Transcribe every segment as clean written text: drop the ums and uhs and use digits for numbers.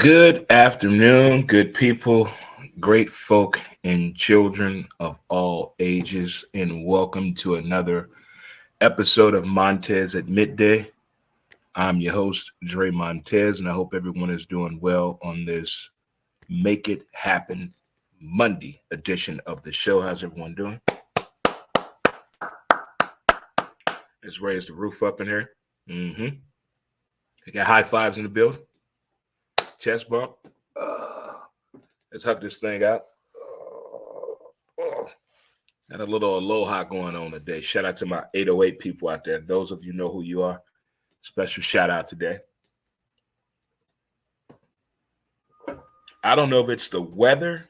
Good afternoon, good people, great folk, and children of all ages, and welcome to another episode of Montez at Midday. I'm your host, Dre Montez, and I hope everyone is doing well on this Make It Happen Monday edition of the show. How's everyone doing? Let's raise the roof up in here. Mm-hmm. We got high fives in the building. Chest bump. Let's hug this thing out. Got a little aloha going on today. Shout out to my 808 people out there. Those of you know who you are. Special shout out today. I don't know if it's the weather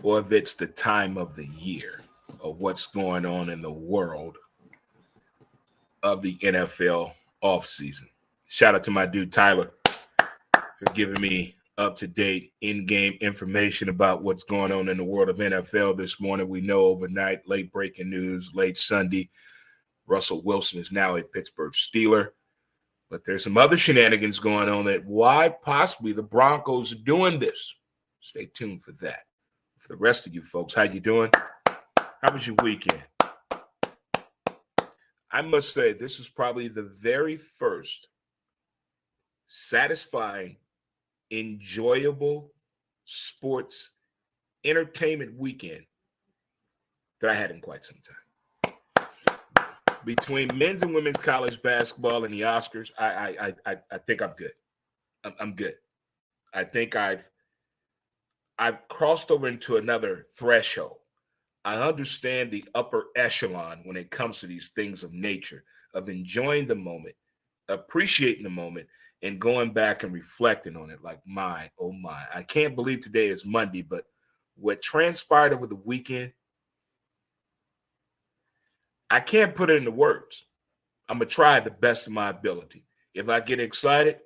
or if it's the time of the year or what's going on in the world of the NFL offseason. Shout out to my dude Tyler for giving me up-to-date in-game information about what's going on in the world of NFL this morning. We know overnight, late breaking news, late Sunday, Russell Wilson is now a Pittsburgh Steeler. But there's some other shenanigans going on that why possibly the Broncos are doing this. Stay tuned for that. For the rest of you folks, how you doing? How was your weekend? I must say this is probably the very first satisfying, enjoyable sports entertainment weekend that I had in quite some time. Between men's and women's college basketball and the Oscars, I think I'm good. I'm good. I think I've crossed over into another threshold. I understand the upper echelon when it comes to these things of nature, of enjoying the moment, appreciating the moment, and going back and reflecting on it like, my, oh my. I can't believe today is Monday, but what transpired over the weekend, I can't put it into words. I'm going to try the best of my ability. If I get excited,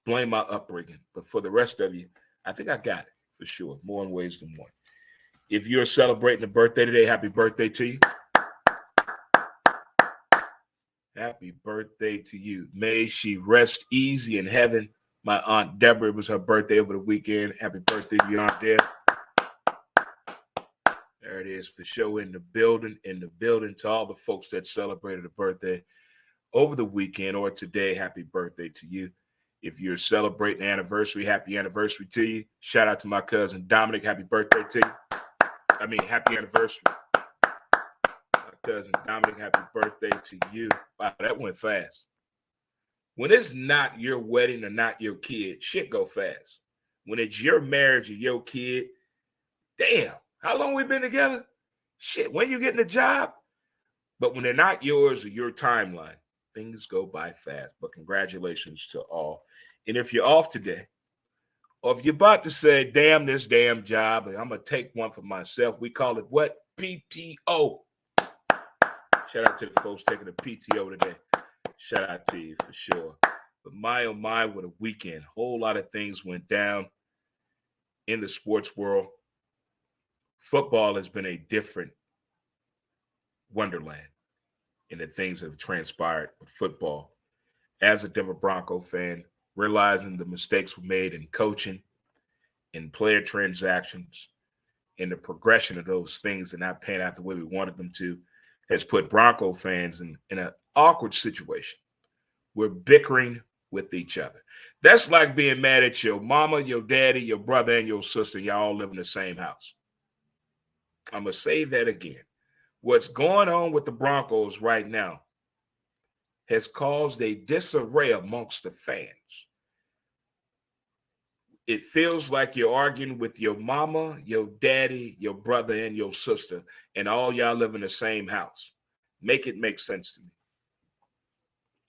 blame my upbringing. But for the rest of you, I think I got it for sure, more in ways than one. If you're celebrating a birthday today, happy birthday to you. Happy birthday to you. May she rest easy in heaven. My Aunt Deborah, it was her birthday over the weekend. Happy birthday to you, Aunt Deb. There it is for sure in the building to all the folks that celebrated a birthday over the weekend or today. Happy birthday to you. If you're celebrating an anniversary, happy anniversary to you. Shout out to my cousin Dominic. Happy birthday to you. Happy anniversary. Cousin Dominic, happy birthday to you. Wow, that went fast. When it's not your wedding or not your kid, shit go fast. When it's your marriage or your kid, damn, how long we been together? Shit, when you getting a job? But when they're not yours or your timeline, things go by fast. But congratulations to all. And if you're off today, or if you're about to say, damn this damn job, and I'm going to take one for myself, we call it what? PTO. Shout out to the folks taking the PTO today. Shout out to you for sure. But my, oh my, what a weekend. Whole lot of things went down in the sports world. Football has been a different wonderland in the things that have transpired with football. As a Denver Bronco fan, realizing the mistakes we made in coaching, in player transactions, in the progression of those things and not panning out the way we wanted them to, has put Bronco fans in an awkward situation. We're bickering with each other. That's like being mad at your mama, your daddy, your brother, and your sister. Y'all all live in the same house. I'm going to say that again. What's going on with the Broncos right now has caused a disarray amongst the fans. It feels like you're arguing with your mama, your daddy, your brother, and your sister, and all y'all live in the same house. Make it make sense to me.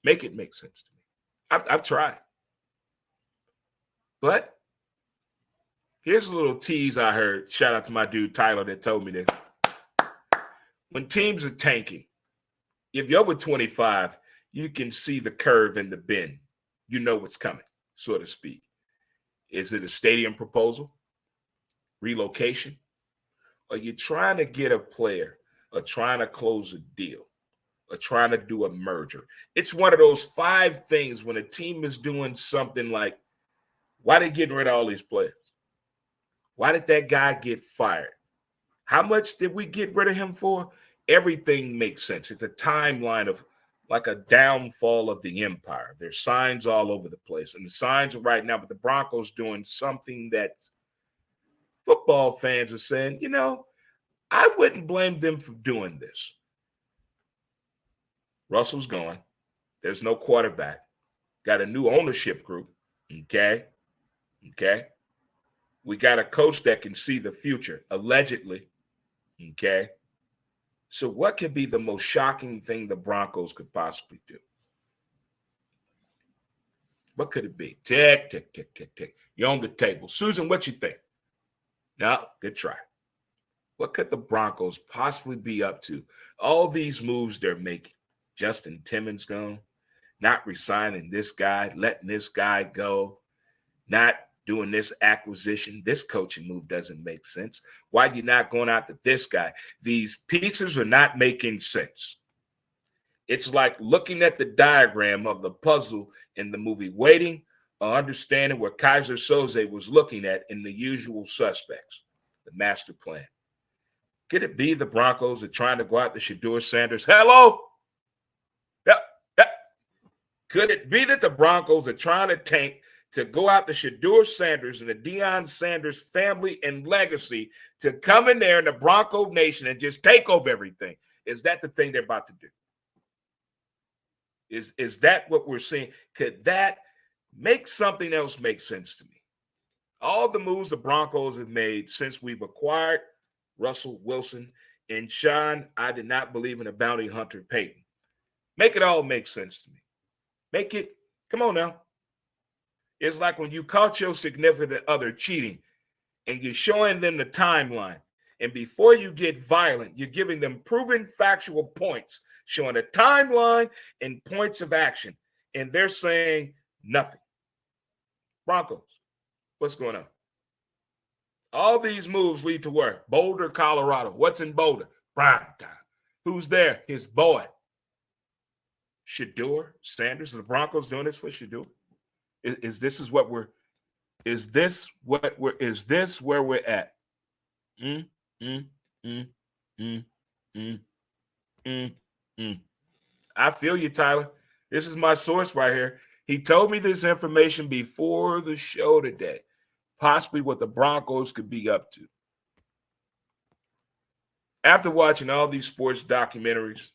Make it make sense to me. I've tried. But here's a little tease I heard. Shout out to my dude Tyler that told me this. When teams are tanking, if you're over 25, you can see the curve in the bend. You know what's coming, so to speak. Is it a stadium proposal, relocation? Are you trying to get a player or trying to close a deal or trying to do a merger? It's one of those 5 things when a team is doing something like Why they getting rid of all these players? Why did that guy get fired? How much did we get rid of him for? Everything makes sense. It's a timeline of like a downfall of the empire. There's signs all over the place. And the signs are right now, but the Broncos doing something that football fans are saying, I wouldn't blame them for doing this. Russell's gone. There's no quarterback. Got a new ownership group. Okay. We got a coach that can see the future, allegedly. Okay. So what could be the most shocking thing the Broncos could possibly do? What could it be? Tick, tick, tick, tick, tick. You're on the table. Susan, what you think? No, good try. What could the Broncos possibly be up to? All these moves they're making. Justin Timmons gone. Not resigning this guy, letting this guy go. Not doing this acquisition. This coaching move doesn't make sense. Why are you not going after this guy? These pieces are not making sense. It's like looking at the diagram of the puzzle in the movie Waiting or understanding what Kaiser Soze was looking at in The Usual Suspects, the master plan. Could it be the Broncos are trying to go out to Shedeur Sanders? Hello? Yep. Could it be that the Broncos are trying to tank to go out to Shedeur Sanders and the Deion Sanders family and legacy to come in there in the Bronco Nation and just take over everything? Is that the thing they're about to do? Is that what we're seeing? Could that make something else make sense to me? All the moves the Broncos have made since we've acquired Russell Wilson and Sean, I did not believe in a bounty hunter Peyton. Make it all make sense to me. Make it, come on now. It's like when you caught your significant other cheating and you're showing them the timeline. And before you get violent, you're giving them proven factual points, showing a timeline and points of action. And they're saying nothing. Broncos, what's going on? All these moves lead to where? Boulder, Colorado. What's in Boulder? Prime time. Who's there? His boy. Shedeur Sanders. The Broncos doing this for Shedeur? Is this where we're at? I feel you, Tyler. This is my source right here. He told me this information before the show today. Possibly what the Broncos could be up to. After watching all these sports documentaries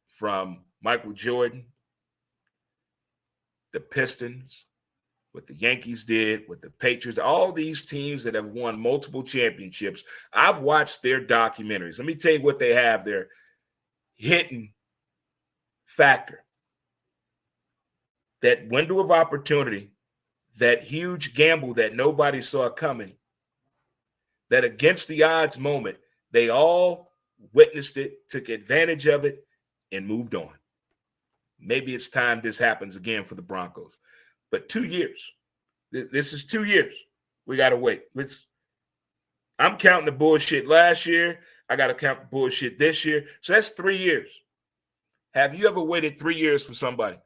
from Michael Jordan, the Pistons, what the Yankees did, what the Patriots, all these teams that have won multiple championships, I've watched their documentaries. Let me tell you what they have there. Hidden factor. That window of opportunity, that huge gamble that nobody saw coming, that against the odds moment, they all witnessed it, took advantage of it, and moved on. Maybe it's time this happens again for the Broncos. But 2 years. This is 2 years. We got to wait. I'm counting the bullshit last year. I got to count the bullshit this year. So that's 3 years. Have you ever waited 3 years for somebody?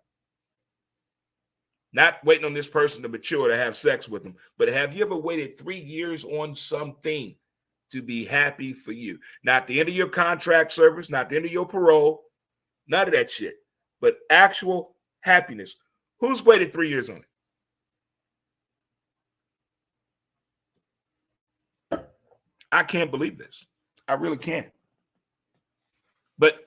Not waiting on this person to mature to have sex with them, but have you ever waited 3 years on something to be happy for you? Not the end of your contract service, not the end of your parole, none of that shit, but actual happiness. Who's waited 3 years on it? I can't believe this. I really can't. But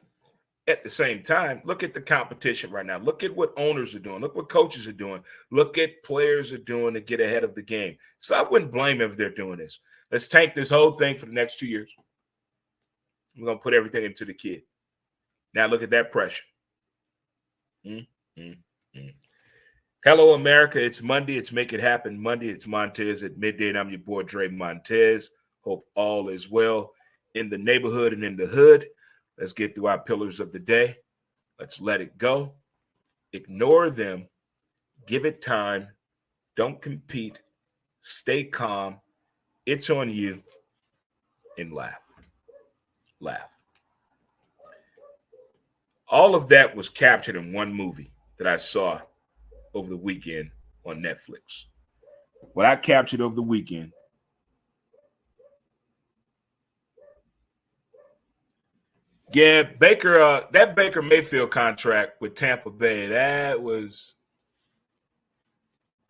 at the same time, look at the competition right now. Look at what owners are doing. Look what coaches are doing. Look at players are doing to get ahead of the game. So I wouldn't blame them if they're doing this. Let's tank this whole thing for the next 2 years. We're going to put everything into the kid. Now look at that pressure. Hello, America. It's Monday. It's Make It Happen Monday. It's Montez at midday. And I'm your boy, Dre Montez. Hope all is well in the neighborhood and in the hood. Let's get through our pillars of the day. Let's let it go. Ignore them. Give it time. Don't compete. Stay calm. It's on you. And laugh. Laugh. All of that was captured in one movie that I saw over the weekend on Netflix. what I captured over the weekend. Yeah, Baker, that Baker Mayfield contract with Tampa Bay, that was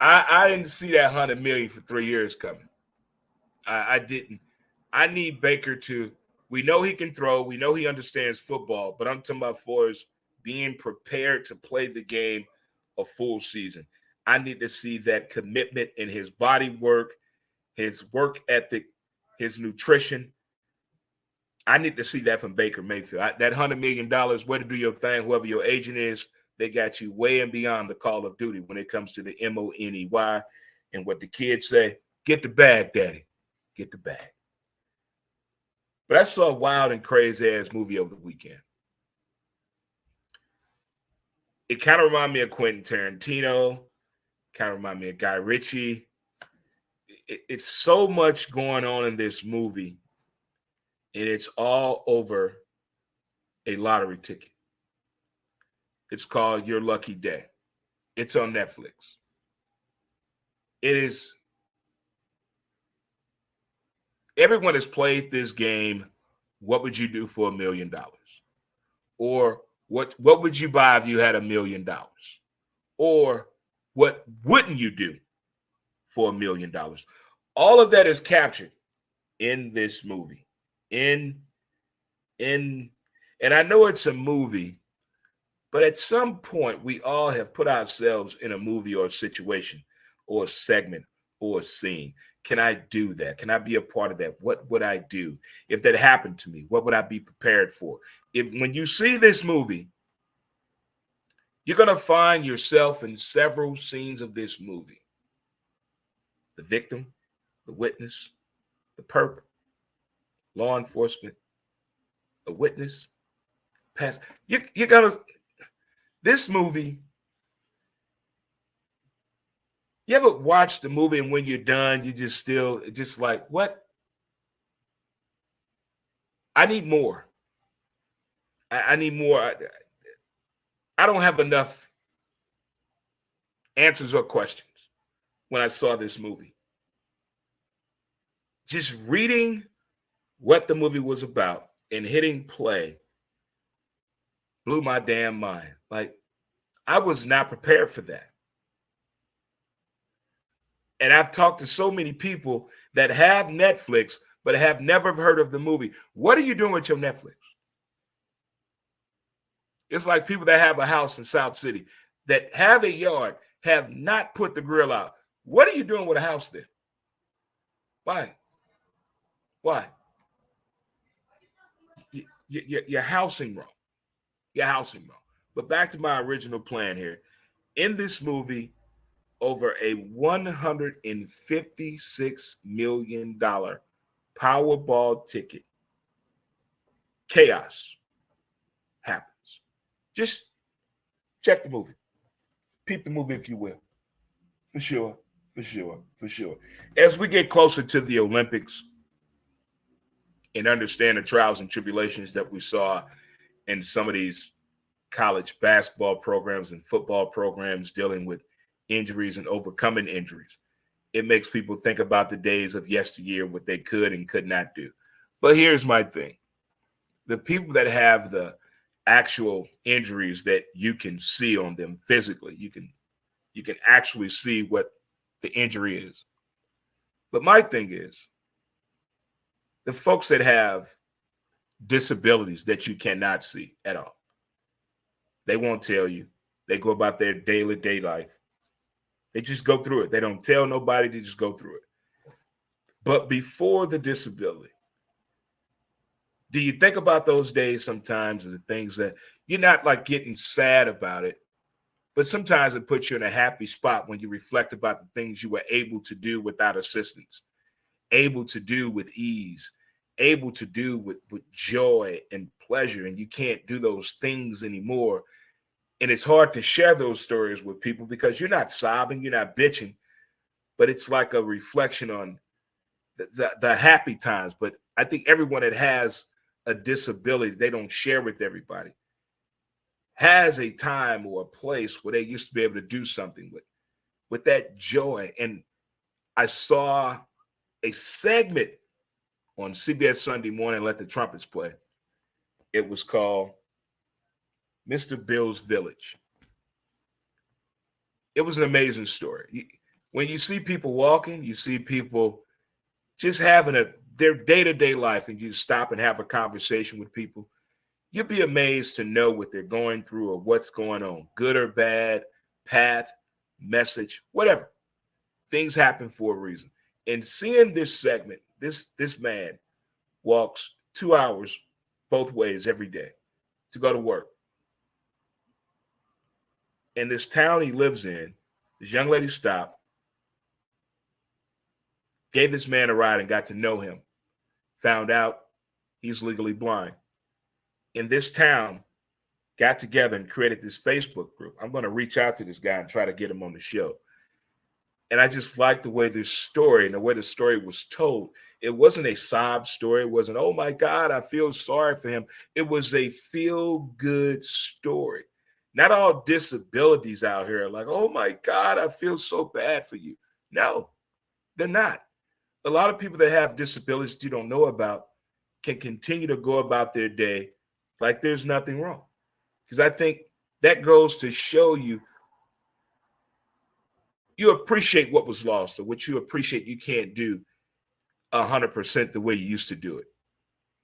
I didn't see that 100 million for 3 years coming. I didn't. I need Baker to. We know he can throw. We know he understands football, but I'm talking about for his being prepared to play the game a full season. I need to see that commitment in his body work, his work ethic, his nutrition. I need to see that from Baker Mayfield. That $100 million, way to do your thing, whoever your agent is, they got you way and beyond the Call of Duty when it comes to the MONEY. And what the kids say, get the bag, daddy. Get the bag. But I saw a wild and crazy ass movie over the weekend. It kind of reminded me of Quentin Tarantino, kind of reminded me of Guy Ritchie. It's so much going on in this movie, and it's all over a lottery ticket. It's called Your Lucky Day. It's on Netflix. It is. Everyone has played this game. What would you do for $1 million? Or what would you buy if you had $1 million? Or what wouldn't you do for $1 million? All of that is captured in this movie. And I know it's a movie, but at some point we all have put ourselves in a movie or a situation or a segment or a scene. Can I do that? Can I be a part of that? What would I do if that happened to me? What would I be prepared for? When you see this movie, you're going to find yourself in several scenes of this movie. The victim, the witness, the perp, law enforcement, a witness, past. You're going to, this movie, you ever watch the movie and when you're done, you just like, what? I need more. I need more. I don't have enough answers or questions when I saw this movie. Just reading what the movie was about and hitting play blew my damn mind. Like, I was not prepared for that. And I've talked to so many people that have Netflix, but have never heard of the movie. What are you doing with your Netflix? It's like people that have a house in South City that have a yard, have not put the grill out. What are you doing with a house there? Why? You're housing wrong. You're housing wrong. But back to my original plan here. In this movie, over a $156 million Powerball ticket, chaos happens. Just check the movie. Peep the movie, if you will. For sure. As we get closer to the Olympics and understand the trials and tribulations that we saw in some of these college basketball programs and football programs dealing with injuries and overcoming injuries, it makes people think about the days of yesteryear, what they could and could not do. But here's my thing. The people that have the actual injuries that you can see on them physically, you can actually see what the injury is. But my thing is, the folks that have disabilities that you cannot see at all, they won't tell you. They go about their daily day life. They just go through it. They don't tell nobody. They just go through it. But before the disability, do you think about those days sometimes and the things that you're not like getting sad about it, but sometimes it puts you in a happy spot when you reflect about the things you were able to do without assistance, able to do with ease, able to do with joy and pleasure, and you can't do those things anymore. And it's hard to share those stories with people because you're not sobbing, you're not bitching, but it's like a reflection on the happy times. But I think everyone that has a disability, they don't share with everybody, has a time or a place where they used to be able to do something with that joy. And I saw a segment on CBS Sunday Morning, Let the Trumpets Play. It was called Mr. Bill's Village. It was an amazing story. When you see people walking, you see people just having their day-to-day life, and you stop and have a conversation with people, you'd be amazed to know what they're going through or what's going on, good or bad, path, message, whatever. Things happen for a reason. And seeing this segment, this man walks 2 hours both ways every day to go to work. In this town he lives in, this young lady stopped, gave this man a ride and got to know him, found out he's legally blind. In this town, got together and created this Facebook group. I'm going to reach out to this guy and try to get him on the show. And I just like the way this story and the way the story was told. It wasn't a sob story. It wasn't, oh my God, I feel sorry for him. It was a feel-good story. Not all disabilities out here are like, oh my God, I feel so bad for you. No, they're not. A lot of people that have disabilities you don't know about can continue to go about their day like there's nothing wrong. Because I think that goes to show you appreciate what was lost, or what you appreciate you can't do 100% the way you used to do it.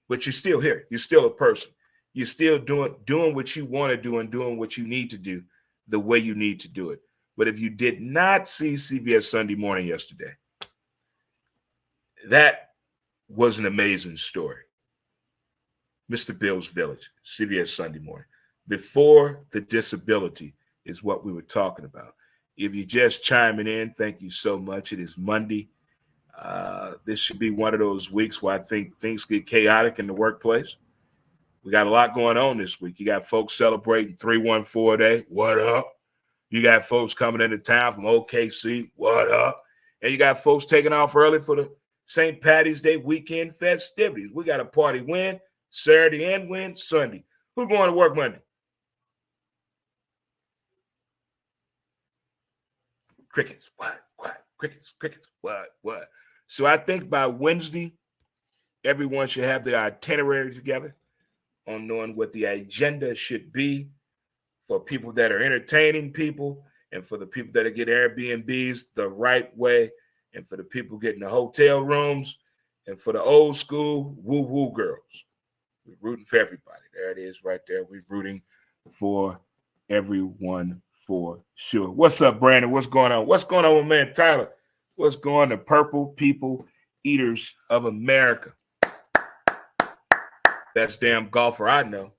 But you're still here. You're still a person. You're still doing what you want to do and doing what you need to do the way you need to do it. But if you did not see CBS Sunday Morning yesterday, that was an amazing story. Mr. Bill's Village, CBS Sunday Morning. Before the disability is what we were talking about. If you're just chiming in, thank you so much. It is Monday. This should be one of those weeks where I think things get chaotic in the workplace. We got a lot going on this week. You got folks celebrating 314 Day. What up? You got folks coming into town from OKC. What up? And you got folks taking off early for the St. Patty's Day weekend festivities. We got a party win Saturday and win Sunday. Who's going to work Monday? Crickets. What? Crickets. What? So I think by Wednesday, everyone should have their itinerary together on knowing what the agenda should be for people that are entertaining people, and for the people that are getting Airbnbs the right way, and for the people getting the hotel rooms, and for the old school woo-woo girls. We're rooting for everybody. There it is right there. We're rooting for everyone for sure. What's up, Brandon? What's going on? What's going on with man Tyler? What's going on, Purple People Eaters of America? Best damn golfer I know.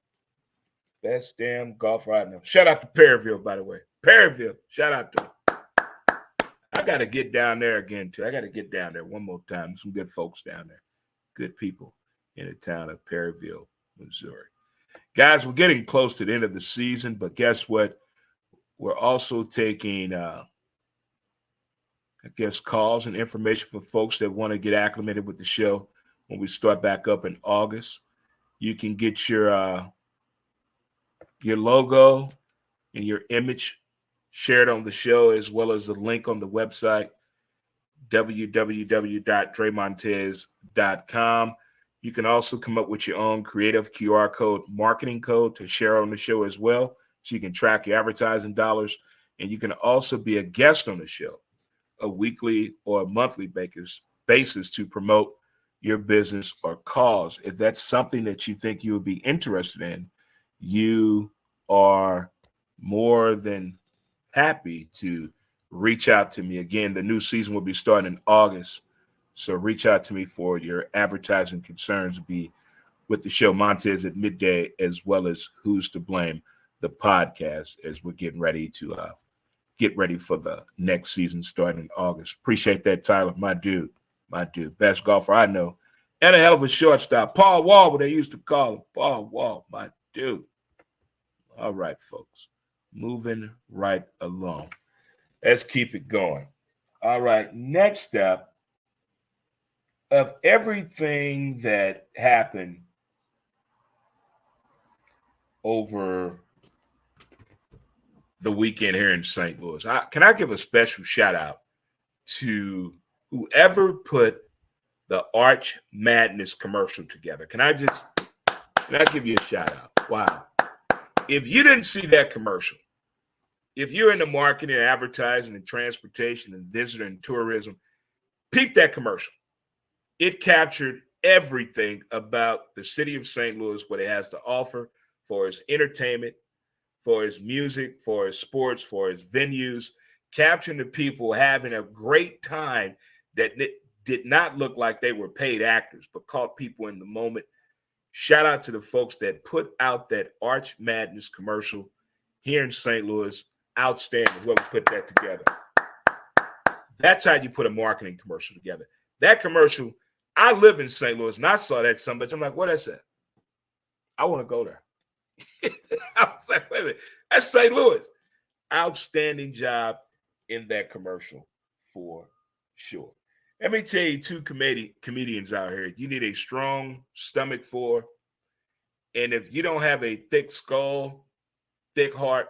Best damn golfer I know. Shout out to Perryville, by the way. Perryville, shout out to him. I got to get down there again, too. I got to get down there one more time. Some good folks down there. Good people in the town of Perryville, Missouri. Guys, we're getting close to the end of the season, but guess what? We're also taking, calls and information for folks that want to get acclimated with the show when we start back up in August. You can get your logo and your image shared on the show, as well as the link on the website, www.dremontez.com. You can also come up with your own creative QR code, marketing code to share on the show as well, so you can track your advertising dollars. And you can also be a guest on the show, a weekly or a monthly basis to promote your business or cause. If that's something that you think you would be interested in, you are more than happy to reach out to me. Again, the new season will be starting in August, so reach out to me for your advertising concerns. Be with the show Montez at Midday, as well as Who's to Blame, the podcast, as we're getting ready to get ready for the next season starting in August. Appreciate that, Tyler, my dude. Best golfer I know, and a hell of a shortstop. Paul Wall, what they used to call him. Paul Wall, my dude. All right, folks. Moving right along. Let's keep it going. All right, next up, of everything that happened over the weekend here in St. Louis, can I give a special shout out to Whoever put the Arch Madness commercial together, can I give you a shout out? Wow. If you didn't see that commercial, if you're in the marketing, advertising, and transportation, and visitor and tourism, peep that commercial. It captured everything about the city of St. Louis, what it has to offer for its entertainment, for its music, for its sports, for its venues, capturing the people having a great time that did not look like they were paid actors, but caught people in the moment. Shout out to the folks that put out that Arch Madness commercial here in St. Louis. Outstanding, whoever put that together. That's how you put a marketing commercial together. That commercial, I live in St. Louis, and I saw that some bitch. I'm like, what is that? I want to go there. I was like, wait a minute, that's St. Louis. Outstanding job in that commercial for sure. Let me tell you, two comedians out here, you need a strong stomach for, and if you don't have a thick skull, thick heart,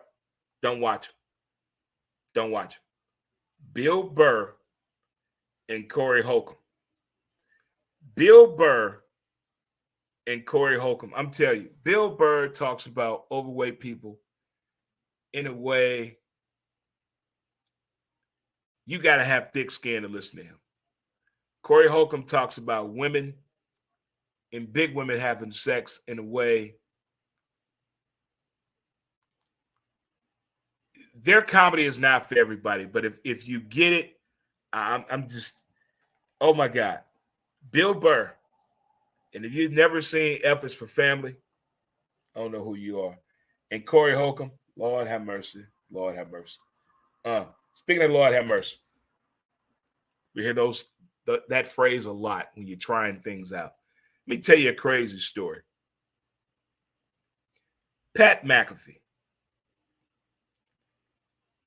don't watch it. Don't watch it. Bill Burr and Corey Holcomb. Bill Burr and Corey Holcomb. I'm telling you, Bill Burr talks about overweight people in a way you got to have thick skin to listen to him. Corey Holcomb talks about women and big women having sex in a way their comedy is not for everybody, but if you get it, I'm just, oh my God. Bill Burr. And if you've never seen Efforts for Family, I don't know who you are. And Corey Holcomb, Lord have mercy. Lord have mercy. Speaking of Lord have mercy, we hear that phrase a lot when you're trying things out. Let me tell you a crazy story. Pat McAfee.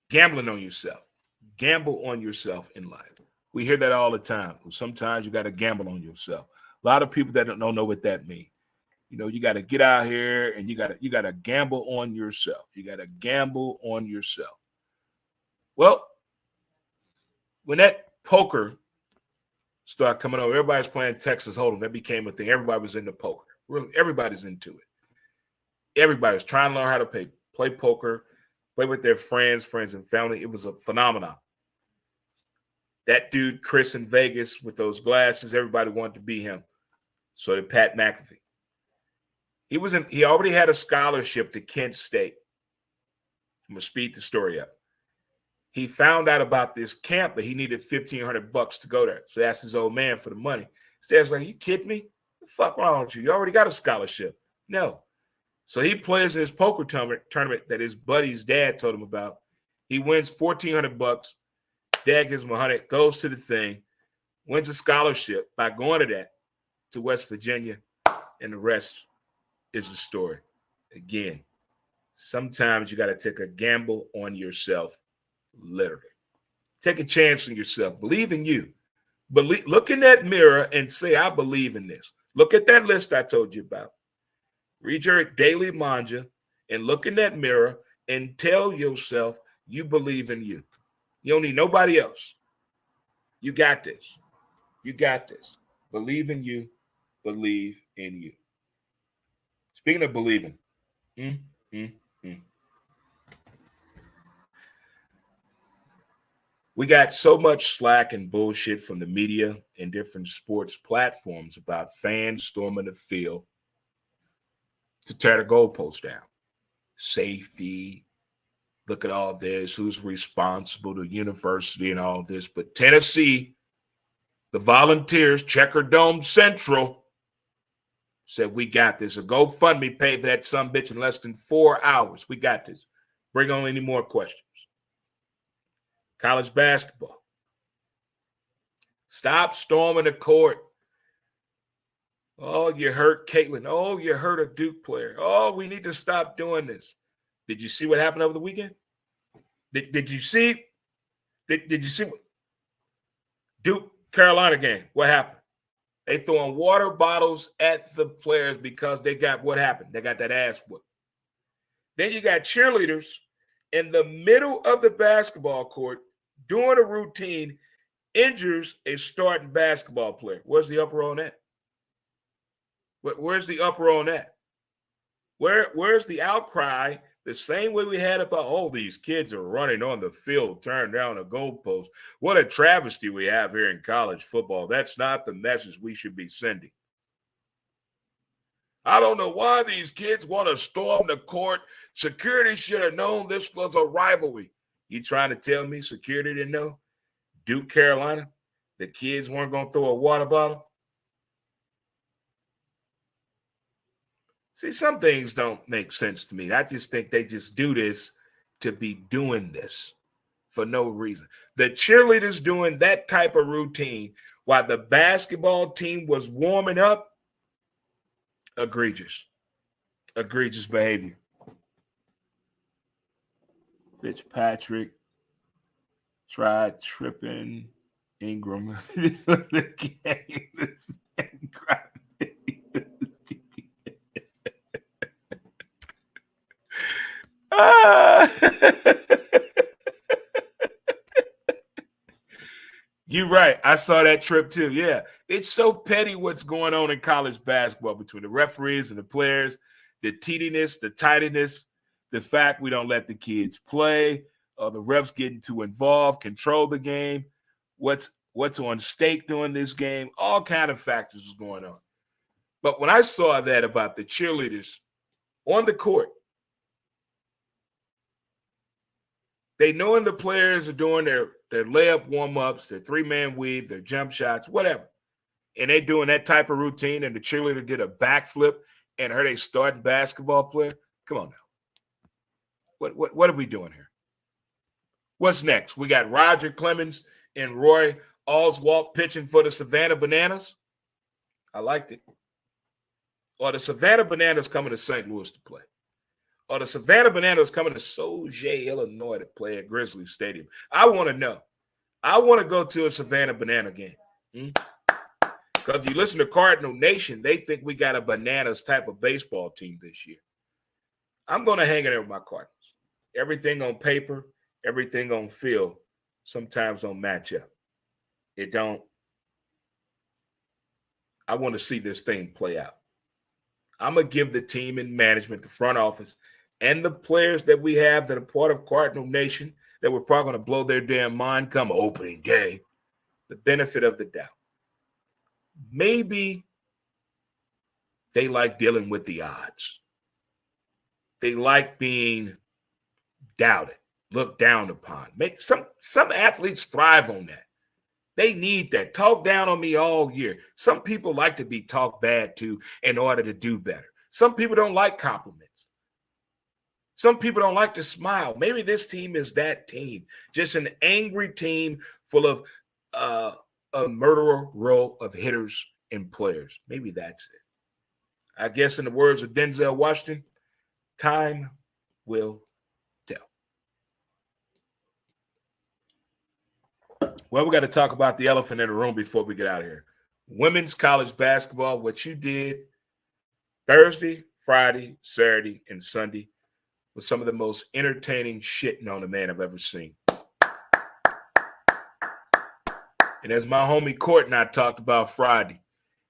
Gambling on yourself. Gamble on yourself in life. We hear that all the time. Sometimes you got to gamble on yourself. A lot of people that don't know what that means. You know, you got to get out here and you got to gamble on yourself. You got to gamble on yourself. Well, when that poker started coming over, everybody's playing Texas Hold'em. That became a thing. Everybody was into poker. Really, everybody's into it. Everybody's trying to learn how to play poker, play with their friends and family. It was a phenomenon. That dude, Chris in Vegas with those glasses, everybody wanted to be him. So did Pat McAfee. He already had a scholarship to Kent State. I'm gonna speed the story up. He found out about this camp, but he needed $1,500 to go there. So he asked his old man for the money. His dad's like, "You kidding me? What the fuck wrong with you? You already got a scholarship." No. So he plays in his poker tournament that his buddy's dad told him about. He wins $1,400. Dad gives him 100, goes to the thing, wins a scholarship by going to West Virginia, and the rest is the story. Again, sometimes you got to take a gamble on yourself, literally. Take a chance on yourself. Believe in you. Look in that mirror and say, I believe in this. Look at that list I told you about. Read your daily manja and look in that mirror and tell yourself you believe in you. You don't need nobody else. You got this. You got this. Believe in you. Believe in you. Speaking of believing, we got so much slack and bullshit from the media and different sports platforms about fans storming the field to tear the goalpost down. Safety. Look at all this. Who's responsible to university and all this. But Tennessee, the Volunteers, Checker Dome Central, said, we got this. A GoFundMe paid for that sumbitch in less than 4 hours. We got this. Bring on any more questions. College basketball. Stop storming the court. Oh, you hurt Caitlin. Oh, you hurt a Duke player. Oh, we need to stop doing this. Did you see what happened over the weekend? Did you see? Did you see what Duke Carolina game? What happened? They throwing water bottles at the players because they got what happened? They got that ass whooped. Then you got cheerleaders in the middle of the basketball court doing a routine, injures a starting basketball player. Where's the uproar on that? Where's the uproar on that? Where's the outcry? The same way we had about, oh, these kids are running on the field, turn down a goalpost. What a travesty we have here in college football. That's not the message we should be sending. I don't know why these kids want to storm the court. Security should have known this was a rivalry. You trying to tell me security didn't know? Duke, Carolina, the kids weren't going to throw a water bottle? See, some things don't make sense to me. I just think they just do this to be doing this for no reason. The cheerleaders doing that type of routine while the basketball team was warming up, egregious behavior. Fitzpatrick tried tripping Ingram. You're right. I saw that trip too. Yeah. It's so petty what's going on in college basketball between the referees and the players, the teetiness, the tidiness, the fact we don't let the kids play, the refs getting too involved, control the game, what's on stake during this game, all kind of factors is going on. But when I saw that about the cheerleaders on the court, they knowing the players are doing their layup warm-ups, their three-man weave, their jump shots, whatever. And they doing that type of routine, and the cheerleader did a backflip and her they starting basketball player. Come on now. What are we doing here? What's next? We got Roger Clemens and Roy Oswalt pitching for the Savannah Bananas. I liked it. Or the Savannah Bananas coming to St. Louis to play. Or the Savannah Bananas coming to Sauget, Illinois to play at Grizzly Stadium. I want to know. I want to go to a Savannah Banana game. Because you listen to Cardinal Nation, they think we got a bananas type of baseball team this year. I'm going to hang in there with my Cardinals. Everything on paper, everything on field, sometimes don't match up. It don't. I want to see this thing play out. I'm going to give the team and management, the front office, and the players that we have that are part of Cardinal Nation that we're probably going to blow their damn mind come opening day, the benefit of the doubt. Maybe they like dealing with the odds. They like being doubted, looked down upon. Make some athletes thrive on that. They need that. Talk down on me all year. Some people like to be talked bad to in order to do better. Some people don't like compliments. Some people don't like to smile. Maybe this team is that team, just an angry team full of a murderer row of hitters and players. Maybe that's it. I guess in the words of Denzel Washington, time will tell. Well, we got to talk about the elephant in the room before we get out of here. Women's college basketball, what you did Thursday, Friday, Saturday, and Sunday was some of the most entertaining shitting on a man I've ever seen. And as my homie Court and I talked about Friday,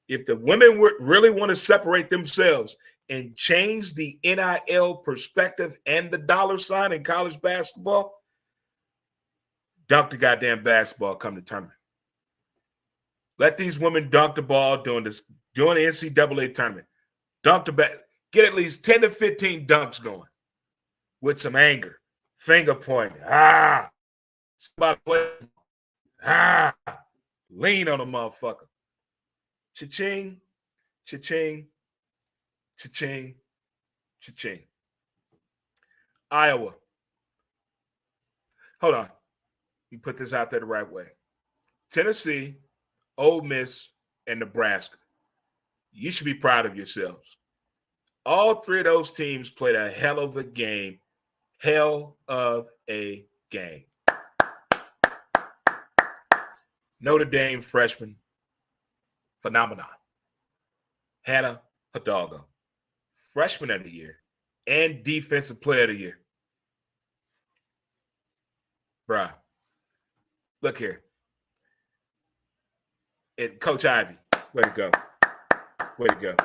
if the women really want to separate themselves and change the NIL perspective and the dollar sign in college basketball, dunk the goddamn basketball come to tournament. Let these women dunk the ball during the NCAA tournament. Dunk the back. Get at least 10 to 15 dunks going with some anger. Finger pointing. Somebody play. Lean on a motherfucker. Cha-ching, cha-ching, cha-ching, cha-ching. Iowa. Hold on. You put this out there the right way. Tennessee, Ole Miss, and Nebraska. You should be proud of yourselves. All three of those teams played a hell of a game. Hell of a game. Notre Dame freshman, phenomenon. Hannah Hidalgo, freshman of the year and defensive player of the year. Bruh, look here. And Coach Ivy, way to go. Way to go.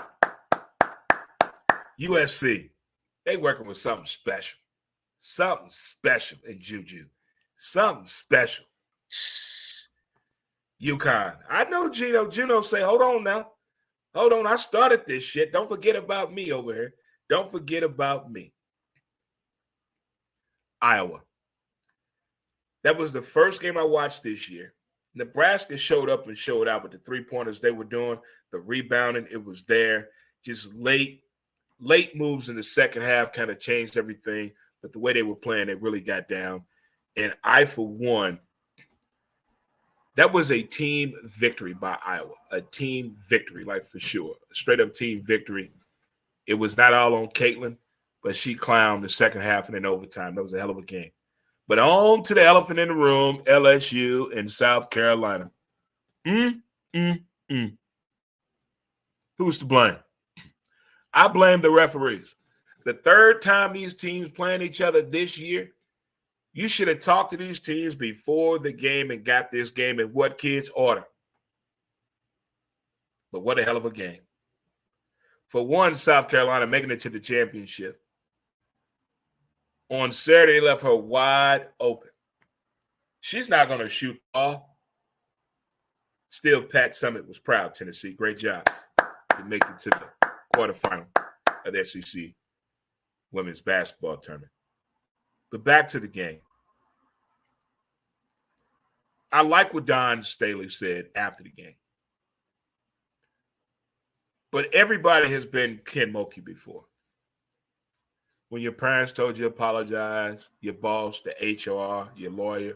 USC, they working with something special. Something special in Juju. Something special. UConn. I know Juno say, hold on now. Hold on. I started this shit. Don't forget about me over here. Don't forget about me. Iowa. That was the first game I watched this year. Nebraska showed up and showed out with the three-pointers they were doing, the rebounding, it was there. Just late moves in the second half kind of changed everything. But the way they were playing, they really got down. And I, for one, that was a team victory by Iowa. A team victory, like for sure. A straight-up team victory. It was not all on Caitlin, but she clowned the second half and in overtime. That was a hell of a game. But on to the elephant in the room, LSU and South Carolina. Who's to blame? I blame the referees. The third time these teams playing each other this year, you should have talked to these teams before the game and got this game in what kids' order. But what a hell of a game. For one, South Carolina making it to the championship. On Saturday, they left her wide open. She's not going to shoot all. Still, Pat Summitt was proud, Tennessee. Great job to make it to the quarterfinal of the SEC women's basketball tournament. But back to the game. I like what Don Staley said after the game. But everybody has been Ken Mulkey before. When your parents told you to apologize, your boss, the HR, your lawyer,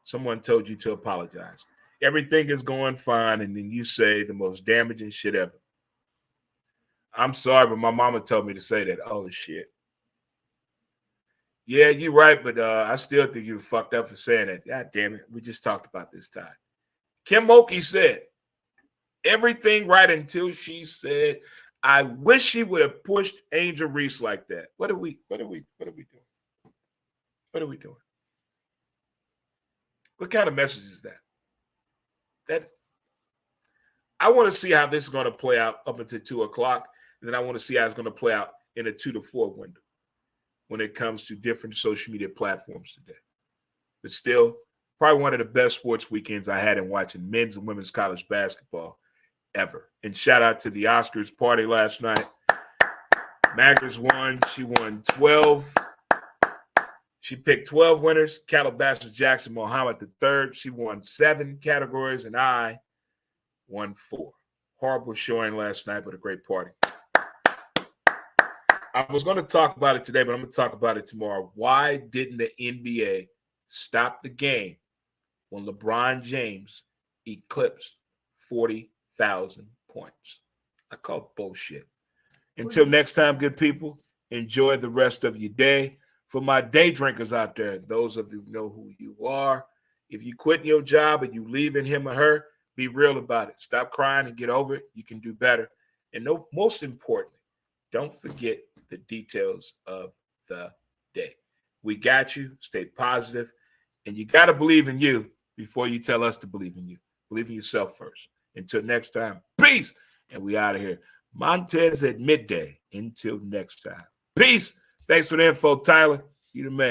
someone told you to apologize. Everything is going fine, and then you say the most damaging shit ever. I'm sorry, but my mama told me to say that. Oh, shit. Yeah, you're right, but I still think you fucked up for saying that. God damn it. We just talked about this time. Kim Mulkey said everything right until she said, I wish she would have pushed Angel Reese like that. What are we doing? What are we doing? What kind of message is that? I want to see how this is going to play out up until 2 o'clock. And then I want to see how it's going to play out in a 2 to 4 window when it comes to different social media platforms today. But still, probably one of the best sports weekends I had in watching men's and women's college basketball ever. And shout out to the Oscars party last night. Magnus won. She won 12. She picked 12 winners. Calabasas Jackson Mohammed III. She won 7 categories, and I won 4. Horrible showing last night, but a great party. I was going to talk about it today, but I'm going to talk about it tomorrow. Why didn't the NBA stop the game when LeBron James eclipsed 40,000 points? I call bullshit. Until next time, good people, enjoy the rest of your day. For my day drinkers out there, those of you who know who you are, if you quit your job and you leaving him or her, be real about it. Stop crying and get over it. You can do better. And most importantly, don't forget the details of the day. We got you. Stay positive. And you got to believe in you before you tell us to believe in you. Believe in yourself first. Until next time, peace. And we out of here. Montez at midday. Until next time. Peace. Thanks for the info, Tyler. You the man.